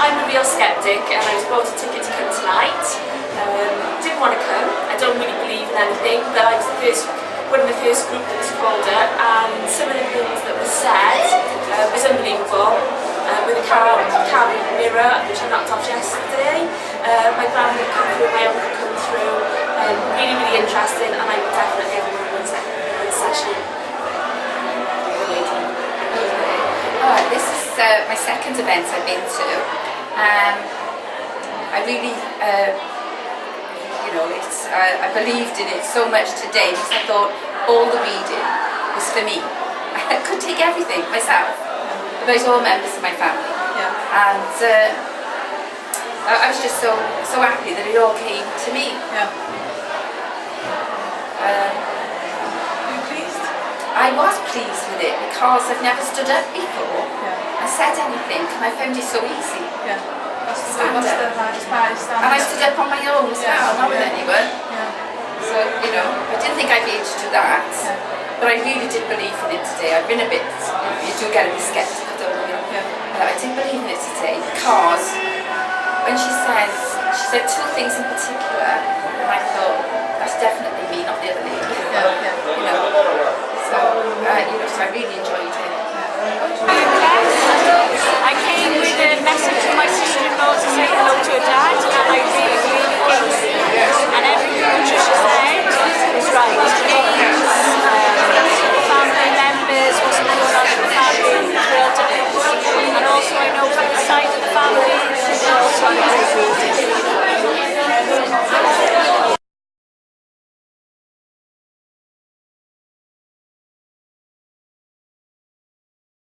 I'm a real skeptic, and I was bought a ticket to come tonight. Didn't want to come. I don't really believe in anything, but I was one of the first group that was called up, and some of the things that were said was unbelievable. With a carbon mirror, which I knocked off yesterday. My grandma come through, my uncle come through. Really, really interesting, and I would definitely have one session. This is my second event I've been to. I really, I believed in it so much today because I thought all the reading was for me. I could take everything myself. About all members of my family, and I was just so happy that it all came to me. Are you pleased? I was pleased with it because I've never stood up before and said anything, and I found it so easy. What's the hardest part is standing? And I stood up on my own as well, not with anyone. So I didn't think I'd be able to do that. But I really did believe in it today. I've been a bit, you do get a bit sceptical, don't you? I did believe in it today because when she said two things in particular, and I thought, that's definitely me, not the other lady. So I really enjoyed